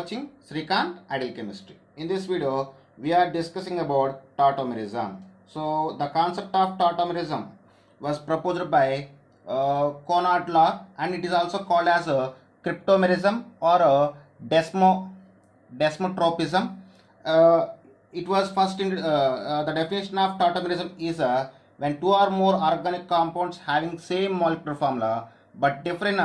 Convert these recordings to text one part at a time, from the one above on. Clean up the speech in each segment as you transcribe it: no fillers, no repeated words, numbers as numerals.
watching Srikanth Ideal Chemistry. In this video, we are discussing about tautomerism. So, the concept of tautomerism was proposed by Conrad Law, and it is also called as a cryptomerism or a desmotropism. Uh, it was first in the definition of tautomerism is when two or more organic compounds having same molecular formula but different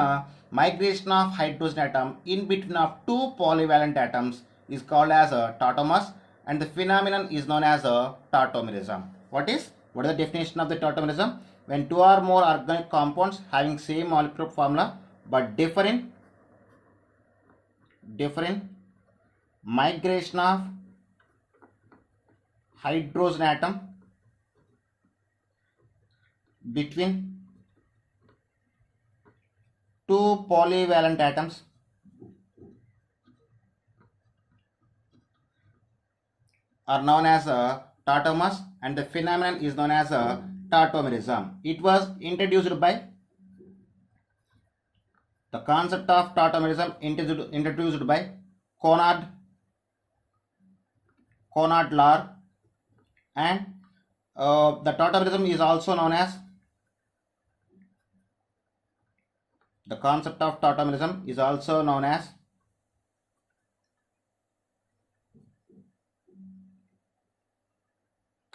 migration of hydrogen atom in between of two polyvalent atoms is called as a tautomers, and the phenomenon is known as a tautomerism. What is the definition of the tautomerism? When two or more organic compounds having same molecular formula but different migration of hydrogen atom between two polyvalent atoms are known as tautomers, and the phenomenon is known as tautomerism. It was introduced by the concept of tautomerism introduced by Conrad Lahr, and the tautomerism is also known as the concept of tautomerism is also known as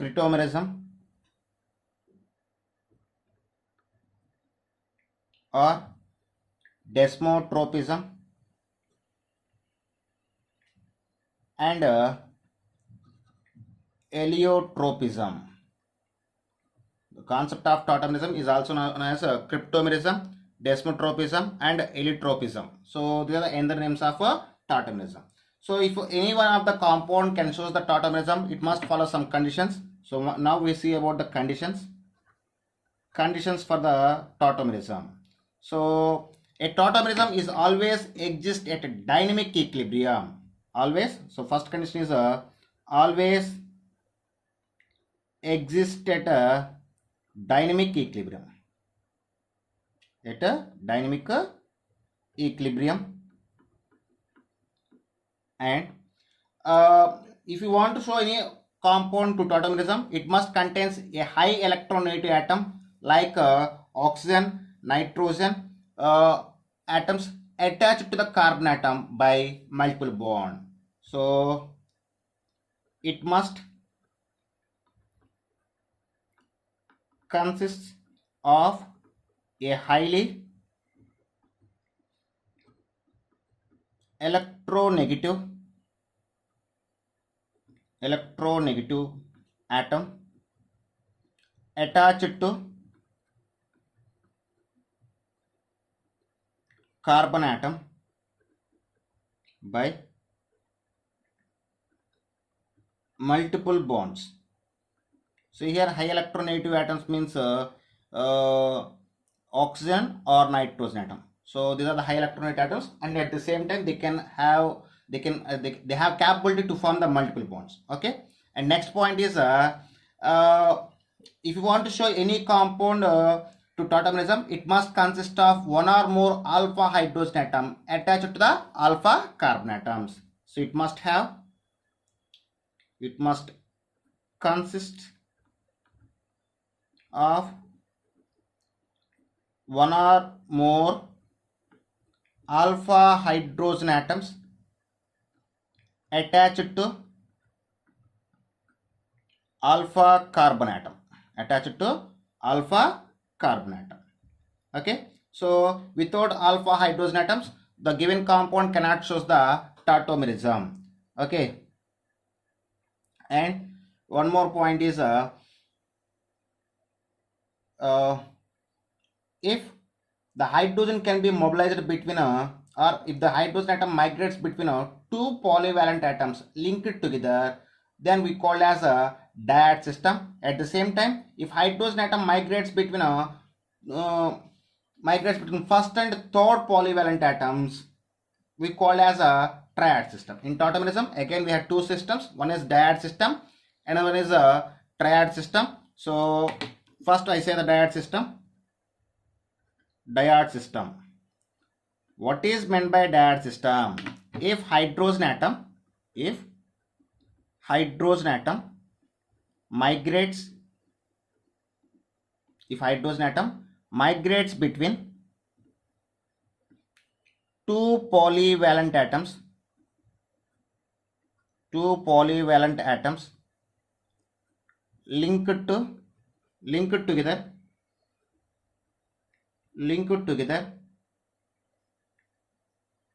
cryptomerism or desmotropism and heliotropism. The concept of tautomerism is also known as cryptomerism, desmotropism and heliotropism. So these are the other names of tautomerism. So if any one of the compound can show the tautomerism, it must follow some conditions. So now we see about the conditions for the tautomerism. So a tautomerism is always exist at a dynamic equilibrium. Always. So first condition is always exist at a dynamic equilibrium. At a dynamic equilibrium. And if you want to show any compound to tautomerism, it must contains a high electronegative atom like oxygen, nitrogen atoms attached to the carbon atom by multiple bond. So it must consist of a highly electronegative atom attached to carbon atom by multiple bonds. So here high electronegative atoms means oxygen or nitrogen atom. So these are the high electronegative atoms, and at the same time they have capability to form the multiple bonds. Okay. And next point is if you want to show any compound to tautomerism, it must consist of one or more alpha hydrogen atom attached to the alpha carbon atoms. So it must consist of one or more alpha hydrogen atoms attached to alpha carbon atom. Okay. So without alpha hydrogen atoms, the given compound cannot show the tautomerism. Okay. And one more point is if the hydrogen can be mobilized between or if the hydrogen atom migrates between two polyvalent atoms linked together, then we call as a dyad system. At the same time, if hydrogen atom migrates between first and third polyvalent atoms, we call as a triad system. In tautomerism, again we have two systems. One is dyad system, another one is a triad system. So first I say the dyad system. What is meant by dyad system? if hydrogen atom migrates between two polyvalent atoms linked together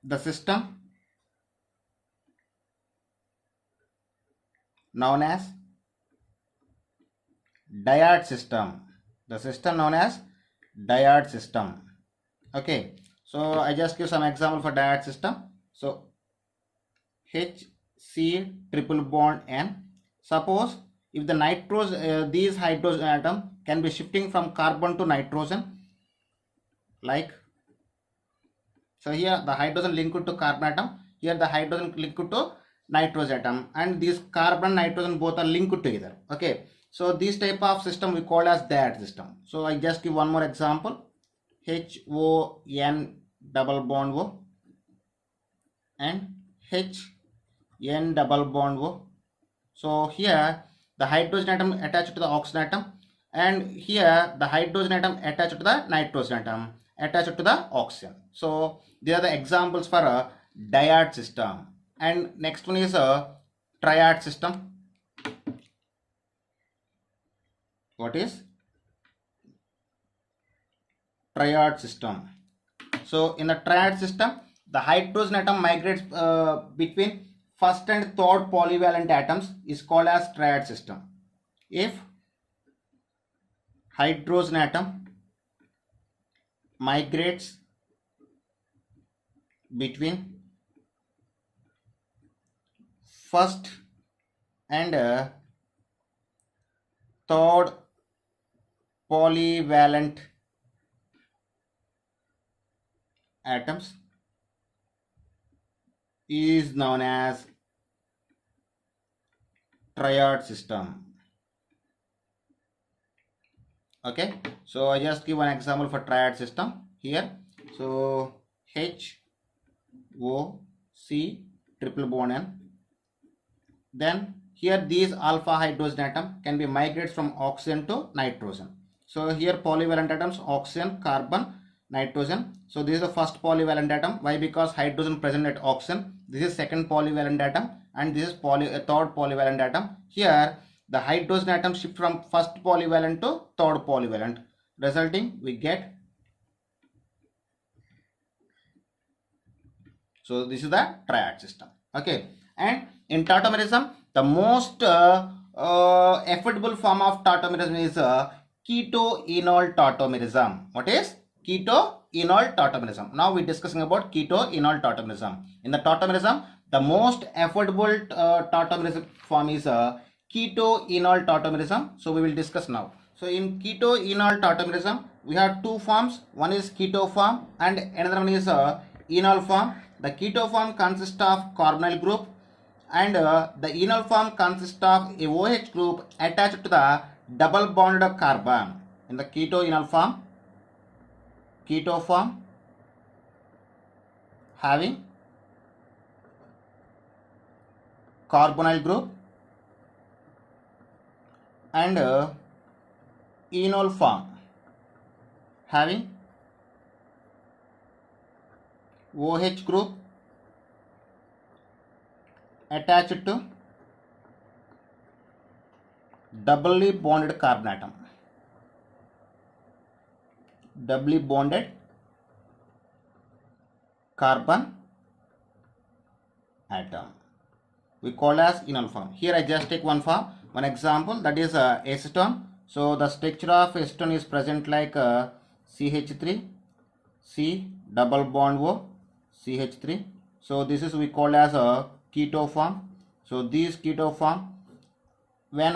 the system known as diode system. Okay, so I just give some example for diode system. So HC triple bond N. Suppose if the these hydrogen atom can be shifting from carbon to nitrogen, like, so here the hydrogen linked to carbon atom, here the hydrogen linked to nitrogen atom, and these carbon nitrogen both are linked together. Okay, so this type of system we call as diode system. So I just give one more example. HON double bond O and HN double bond O. So here the hydrogen atom attached to the oxygen atom, and here the hydrogen atom attached to the nitrogen atom attached to the oxygen. So these are the examples for a diode system. And next one is a triode system. What is triode system? So in the triode system, the hydrogen atom migrates between first and third polyvalent atoms is called as triode system. If hydrogen atom migrates between first and third polyvalent atoms is known as triode system. Okay, so I just give one example for triode system here. So HOC triple bond N. Then here these alpha hydrogen atom can be migrated from oxygen to nitrogen. So here polyvalent atoms, oxygen, carbon, nitrogen. So this is the first polyvalent atom. Why? Because hydrogen present at oxygen. This is second polyvalent atom, and this is third polyvalent atom. Here the hydrogen atom shift from first polyvalent to third polyvalent, resulting we get. So this is the triode system. Okay, and in tautomerism, the most affordable form of tautomerism is keto-enol tautomerism. What is keto-enol tautomerism? Now we are discussing about keto-enol tautomerism. In the tautomerism, the most affordable tautomerism form is keto-enol tautomerism. So we will discuss now. So in keto-enol tautomerism, we have two forms. One is keto form and another one is enol form. The keto form consists of carbonyl group, and the enol form consists of a OH group attached to the double bonded carbon. In the keto form having carbonyl group, and enol form having OH group attached to doubly bonded carbon atom. Doubly bonded carbon atom we call as enol form. Here I just take one example, that is acetone. So the structure of acetone is present like CH3, C double bond O, CH3. So this is we call as a keto form. So this keto form, when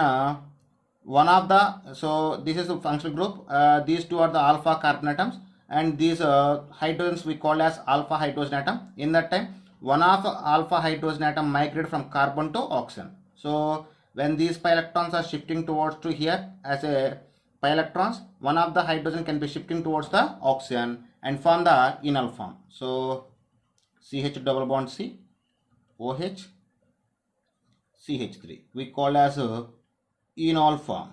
one of the, so this is a functional group, these two are the alpha carbon atoms, and these hydrogens we call as alpha hydrogen atom. In that time, one of alpha hydrogen atom migrate from carbon to oxygen. So when these pi electrons are shifting towards to here as a pi electrons, one of the hydrogen can be shifting towards the oxygen and form the enol form. So CH double bond C, OH CH3. We call as enol form.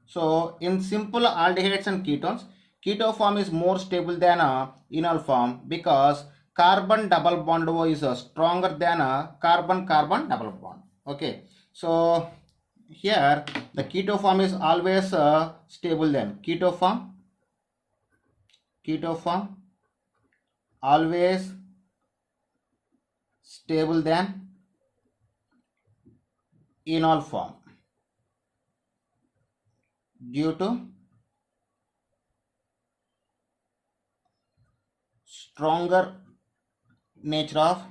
So in simple aldehydes and ketones, keto form is more stable than a enol form because carbon double bond O is stronger than a carbon-carbon double bond. Okay, so here the keto form is always stable than keto form always stable than enol form due to stronger nature of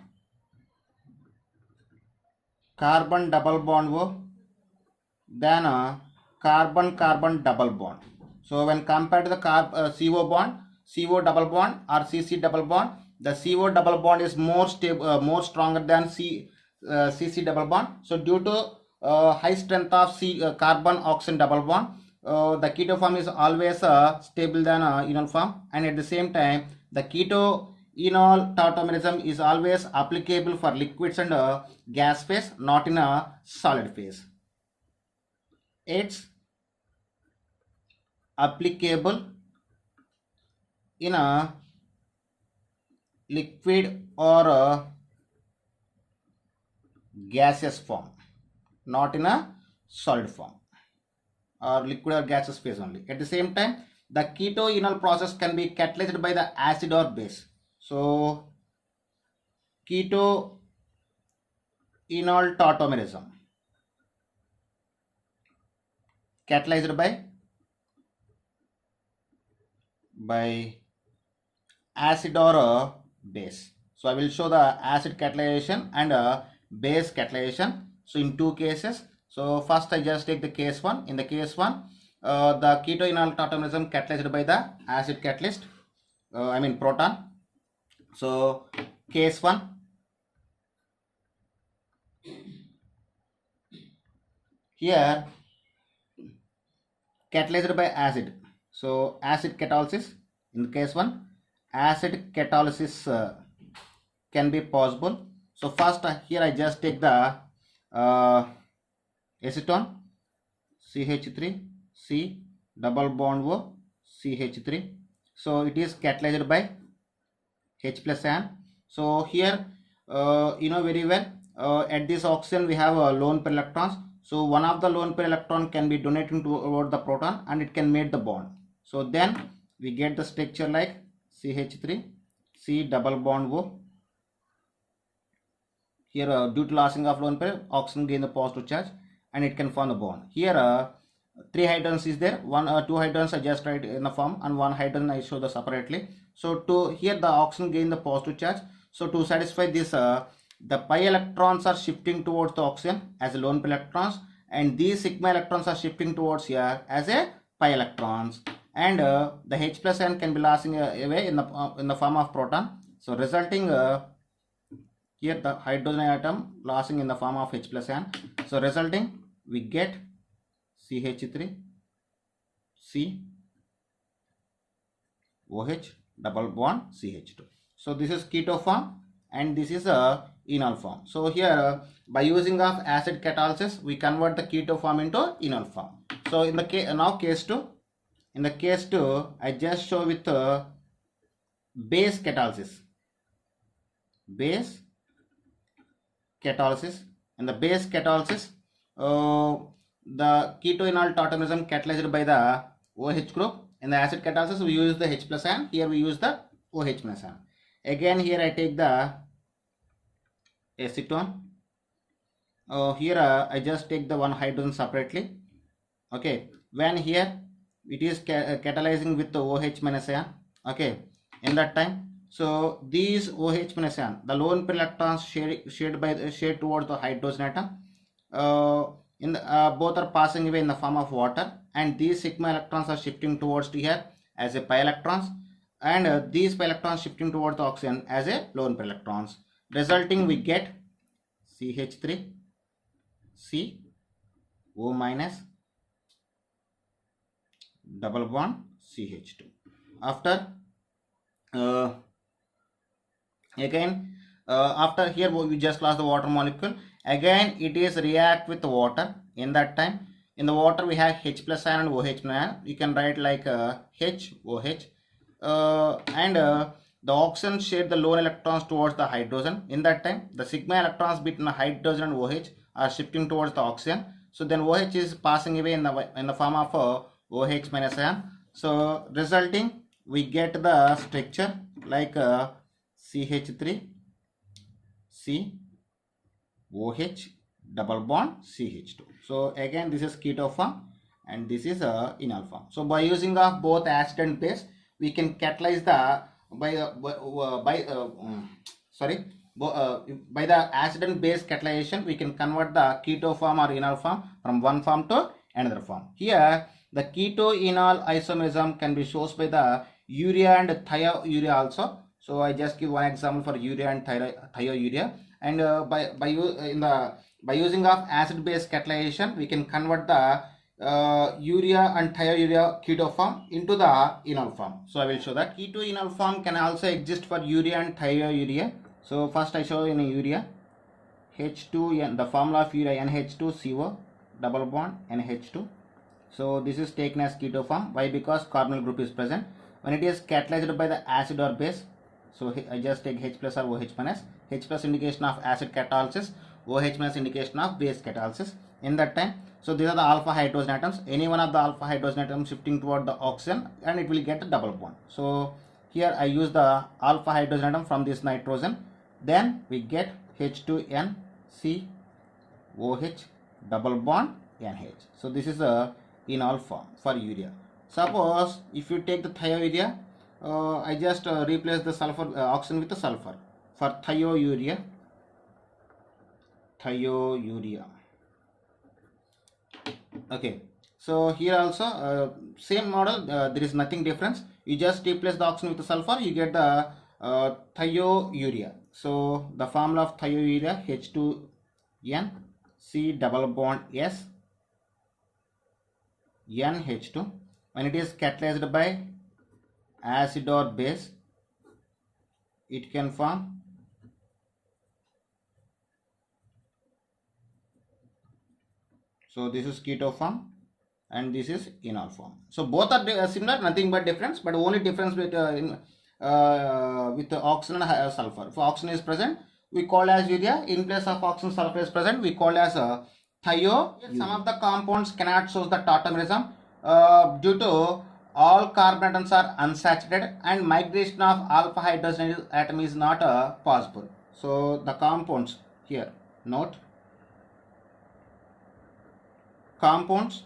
carbon double bond O than a carbon-carbon double bond. So when compared to the CO bond, CO double bond or CC double bond, the CO double bond is more stable, more stronger than CC double bond. So due to high strength of carbon oxygen double bond, the keto form is always stable than enol form, and at the same time the keto enol tautomerism is always applicable for liquids and gas phase, not in a solid phase. It's applicable in a liquid or a gaseous form, not in a solid form or liquid or gaseous phase only. At the same time, the keto-enol process can be catalyzed by the acid or base. So keto-enol tautomerism catalyzed by acid or a base. So I will show the acid catalyzation and base catalyzation. So in two cases. So first I just take the case 1. In the case 1, the keto-enol tautomerism catalyzed by the acid catalyst, proton. So case 1, here catalyzed by acid. So acid catalysis in the case 1, acid catalysis can be possible. So first here I just take the acetone CH3 C double bond O CH3. So it is catalyzed by H plus ion. So here you know very well, at this oxygen we have lone pair electrons. So one of the lone pair electron can be donating toward the proton and it can make the bond. So then we get the structure like CH3 C double bond O. Here due to losing of lone pair, oxygen gain the positive charge and it can form the bond. Here 3 hydrogens is there, 2 hydrogens I just write in the form and 1 hydrogen I show the separately. So here the oxygen gain the positive charge. So to satisfy this, the pi electrons are shifting towards the oxygen as a lone pair electrons, and these sigma electrons are shifting towards here as a pi electrons, and the H plus ion can be losing away in the form of proton. So resulting here the hydrogen atom losing in the form of H plus ion. So resulting we get CH3 C OH double bond CH2. So this is keto form and this is a enol form. So here by using of acid catalysis we convert the keto form into enol form. So in the case 2, in the case 2 I just show with base catalysis. In the base catalysis, the keto-enol tautomerism catalyzed by the OH group. In the acid catalysis we use the H plus ion. Here we use the OH minus ion. Again here I take the acetone. Here I just take the one hydrogen separately. Okay, when here it is catalyzing with the OH minus ion. Okay, in that time, so these OH minus ion, the lone pair electrons shared towards the hydrogen atom, both are passing away in the form of water, and these sigma electrons are shifting towards to here as a pi electrons, and these pi electrons shifting towards the oxygen as a lone pair electrons. Resulting we get CH3 C O minus double bond CH2. After again After here we just lost the water molecule. Again it is react with water. In that time, in the water we have H plus ion and OH ion. You can write like H, OH, and the oxygen share the lone electrons towards the hydrogen. In that time, the sigma electrons between the hydrogen and OH are shifting towards the oxygen. So then OH is passing away in the form of OH minus ion. So resulting we get the structure like CH3 C OH double bond CH2. So again this is keto form and this is enol form. So by using of both acid and base, we can catalyze the by the acid and base catalyzation, we can convert the keto form or enol form from one form to another form. Here the keto enol isomerism can be shown by the urea and thiourea also. So I just give one example for urea and thiourea, and by using of acid base catalyzation, we can convert the urea and thiourea keto form into the enol form. So I will show that keto enol form can also exist for urea and thiourea. So first I show in a urea H2N, the formula of urea NH2CO double bond NH2. So this is taken as keto form. Why? Because carbonyl group is present. When it is catalyzed by the acid or base, so I just take H plus or OH minus. H plus indication of acid catalysis, OH minus indication of base catalysis. In that time, so these are the alpha hydrogen atoms. Any one of the alpha hydrogen atoms shifting toward the oxygen and it will get a double bond. So here I use the alpha hydrogen atom from this nitrogen. Then we get H2N C OH double bond NH. So this is a enol form for urea. Suppose if you take the thiourea, I just replace the sulfur oxygen with the sulfur for thiourea. Okay, so here also same model, there is nothing difference. You just replace the oxygen with the sulfur, you get the thiourea. So the formula of thiourea H2N C double bond S NH2. When it is catalyzed by acid or base, it can form so this is keto form and this is enol form. So both are similar, nothing but difference, but only difference with the oxygen and sulfur. If oxygen is present, we call as urea. In place of oxygen, sulfur is present, we call as thio. Some of the compounds cannot show the tautomerism due to all carbon atoms are unsaturated and migration of alpha hydrogen atom is not possible. So the compounds here, note, compounds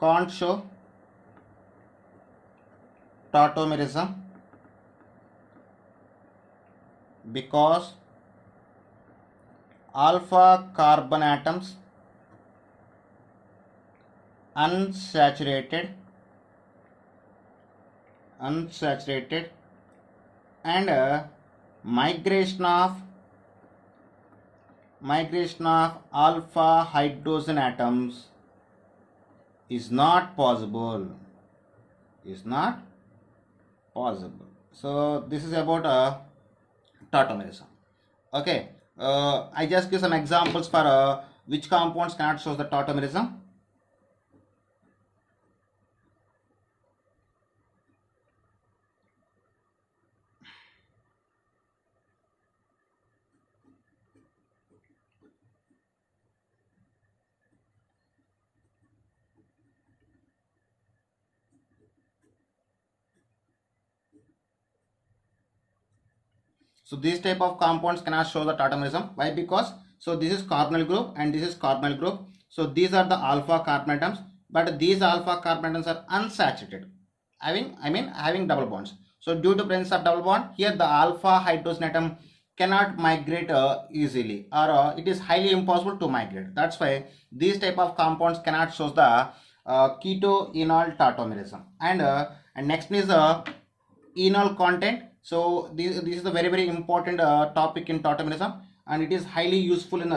can't show tautomerism because alpha carbon atoms unsaturated and migration of alpha hydrogen atoms is not possible. So this is about tautomerism. Okay, I just give some examples for which compounds cannot show the tautomerism. So these type of compounds cannot show the tautomerism. Why? Because so this is carbonyl group and this is carbonyl group. So these are the alpha carbon atoms, but these alpha carbon atoms are unsaturated, having double bonds. So due to presence of double bond, here the alpha hydrogen atom cannot migrate easily, or it is highly impossible to migrate. That's why these type of compounds cannot show the keto enol tautomerism. And next is enol content. So this is a very important topic in tautomerism, and it is highly useful in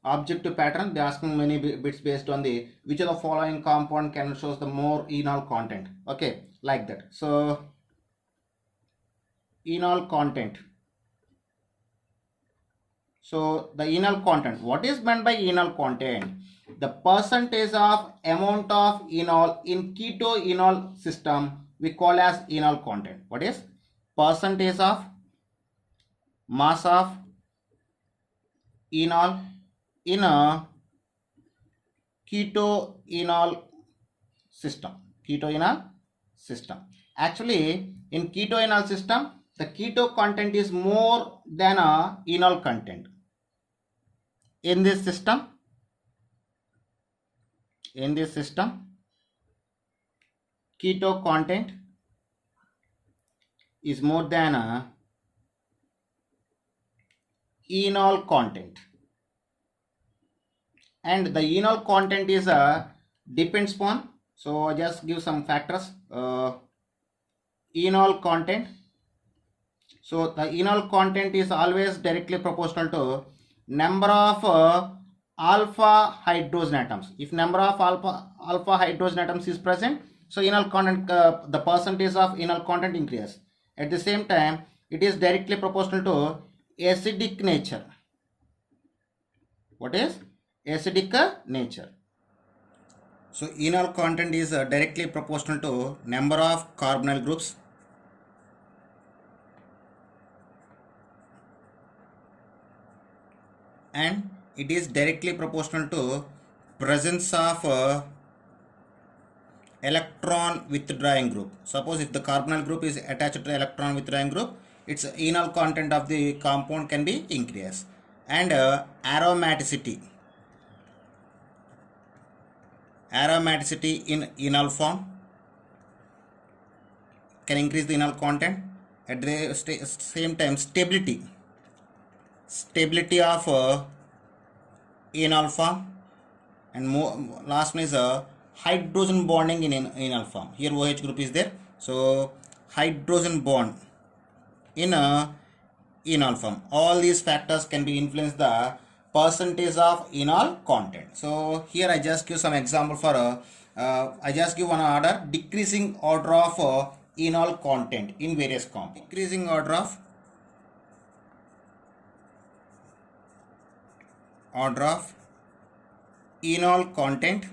objective pattern. They are asking many bits based on the which of the following compound can shows the more enol content. Okay, like that. So enol content. So the enol content, what is meant by enol content? The percentage of amount of enol in keto-enol system we call as enol content. What is percentage of mass of enol in a keto-enol system. Keto-enol system. Actually, in keto-enol system, the keto content is more than a enol content. In this system, keto content is more than a enol content, and the enol content is depends upon. So just give some factors. Enol content. So the enol content is always directly proportional to number of alpha hydrogen atoms. If number of alpha hydrogen atoms is present, so enol content, the percentage of enol content increases. At the same time, it is directly proportional to acidic nature. What is acidic nature? So enol content is directly proportional to number of carbonyl groups, and it is directly proportional to presence of electron withdrawing group. Suppose if the carbonyl group is attached to electron withdrawing group, its enol content of the compound can be increased. And aromaticity in enol form can increase the enol content. At the same time, stability of enol form, and last one is hydrogen bonding in enol form. Here OH group is there, so hydrogen bond in enol form. All these factors can be influence the percentage of enol content. So here I just give some example for I just give one order: decreasing order of enol content in various compounds. Decreasing order of enol content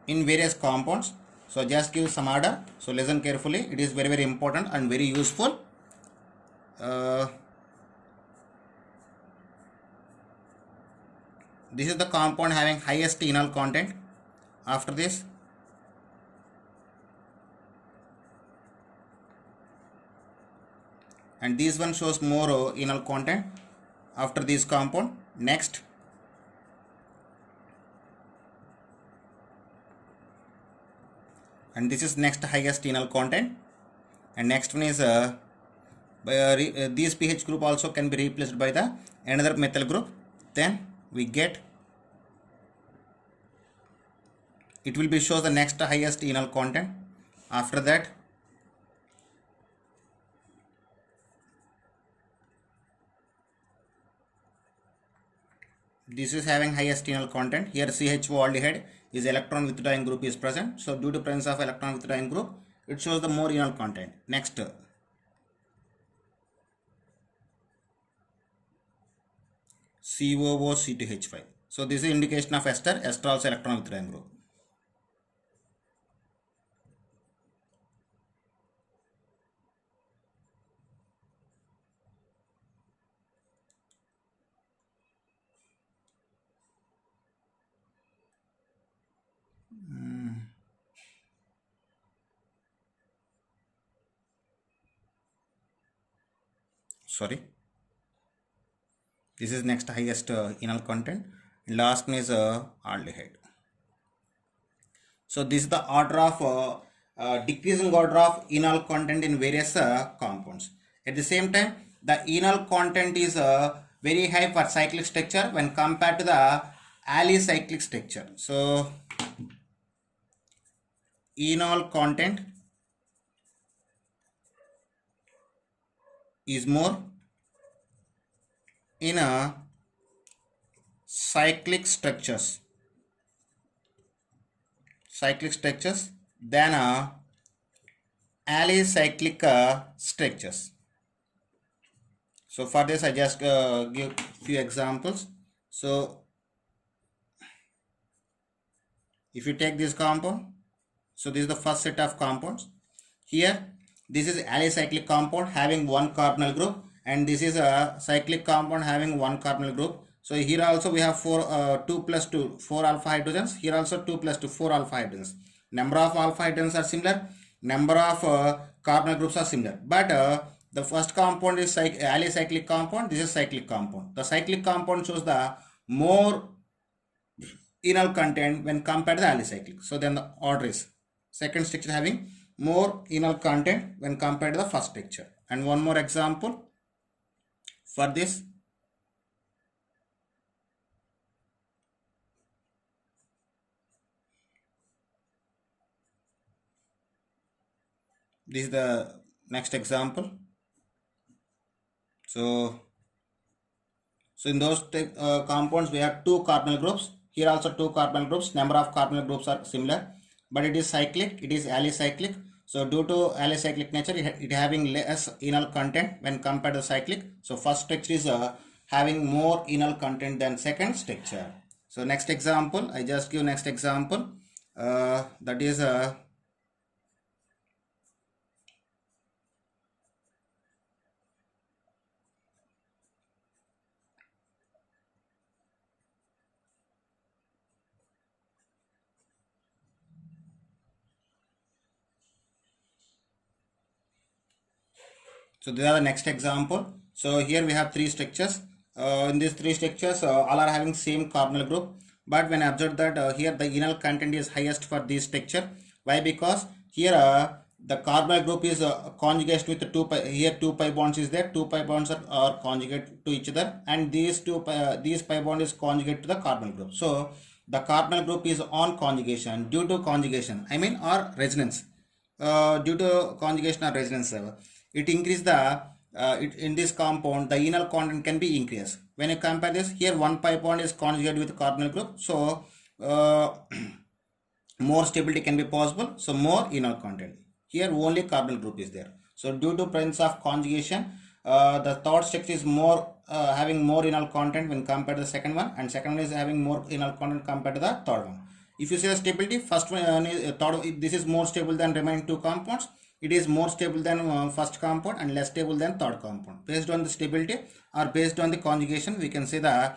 in various compounds. So just give some order. So listen carefully. It is very, very important and very useful. This is the compound having highest enol content. After this, and this one shows more enol content after this compound. Next, and this is next highest enol content, and next one is this pH group also can be replaced by the another methyl group. Then we get, it will be shows the next highest enol content. After that, this is having highest enol content. Here CHO aldehyde is electron withdrawing group is present. So due to presence of electron withdrawing group, it shows the more enol content. Next, COOC2H5. So this is indication of ester. Ester also electron withdrawing group. Sorry. This is next highest enol content. Last one is aldehyde. So this is the order of decreasing order of enol content in various compounds. At the same time, the enol content is very high for cyclic structure when compared to the alicyclic structure. So enol content is more in a cyclic structures than a alicyclic structures. So for this I just give few examples. So if you take this compound, so this is the first set of compounds. Here this is alicyclic compound having one carbonyl group, and this is a cyclic compound having one carbonyl group. So here also we have 2 plus 2, 4 alpha hydrogens. Here also 2 plus 2, 4 alpha hydrogens. Number of alpha hydrogens are similar. Number of carbonyl groups are similar. But the first compound is alicyclic compound. This is cyclic compound. The cyclic compound shows the more enol content when compared to the alicyclic. So then the order is second structure having more enol content when compared to the first structure. And one more example for this. This is the next example. So in those compounds we have two carbonyl groups. Here also two carbonyl groups. Number of carbonyl groups are similar, but it is cyclic. It is alicyclic. So due to alicyclic nature, it having less enol content when compared to cyclic. So first structure is having more enol content than second structure. So next example, I just give next example. That is so these are the next example. So here we have three structures. In these three structures, all are having same carbonyl group. But when I observe that here the enol content is highest for this structure. Why? Because here the carbonyl group is conjugation with the 2 pi. Here 2 pi bonds is there. 2 pi bonds are conjugate to each other, and these pi bond is conjugate to the carbonyl group. So the carbonyl group is on conjugation. Due to conjugation, I mean, or resonance. Due to conjugation or resonance, it increase the in this compound the enol content can be increased. When you compare this, here 1 pi bond is conjugated with carbonyl group, so more stability can be possible, so more enol content. Here only carbonyl group is there. So due to presence of conjugation, the third structure is more having more enol content when compared to the second one, and second one is having more enol content compared to the third one. If you say the stability, first one this is more stable than remaining two compounds. It is more stable than first compound and less stable than third compound. Based on the stability or based on the conjugation, we can say the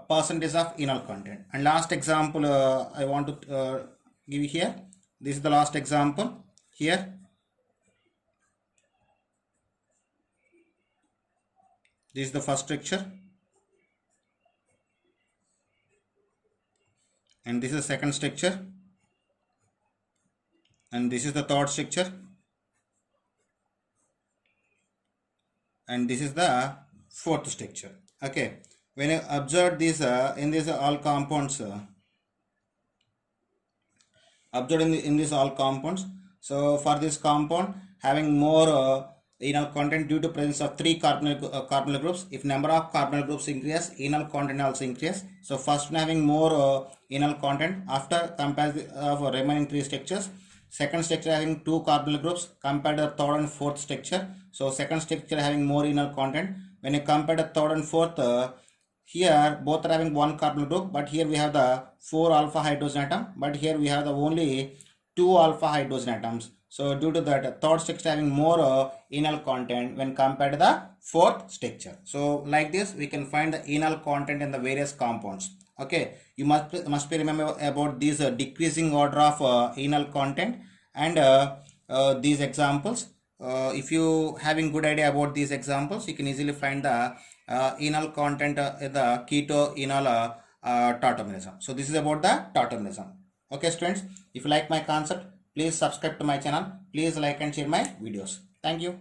percentage of enol content. And last example I want to give here. This is the last example here. This is the first structure, and this is the second structure, and this is the third structure, and this is the fourth structure. Okay, when you observe this in these all compounds, observed in this all compounds. So for this compound having more enol content due to presence of three carbonyl groups. If number of carbonyl groups increase, enol content also increase. So first one having more enol content after comparison of remaining three structures. Second structure having two carbonyl groups compared to the third and fourth structure. So second structure having more enol content. When you compare the third and fourth, here both are having one carbonyl group, but here we have the 4 alpha hydrogen atom, but here we have the only 2 alpha hydrogen atoms. So due to that, third structure having more enol content when compared to the fourth structure. So like this, we can find the enol content in the various compounds. Okay, you must be remember about these decreasing order of enol content and these examples. If you having good idea about these examples, you can easily find the enol content the keto enol tautomerism. So this is about the tautomerism. Okay students, if you like my concept, please subscribe to my channel. Please like and share my videos. Thank you.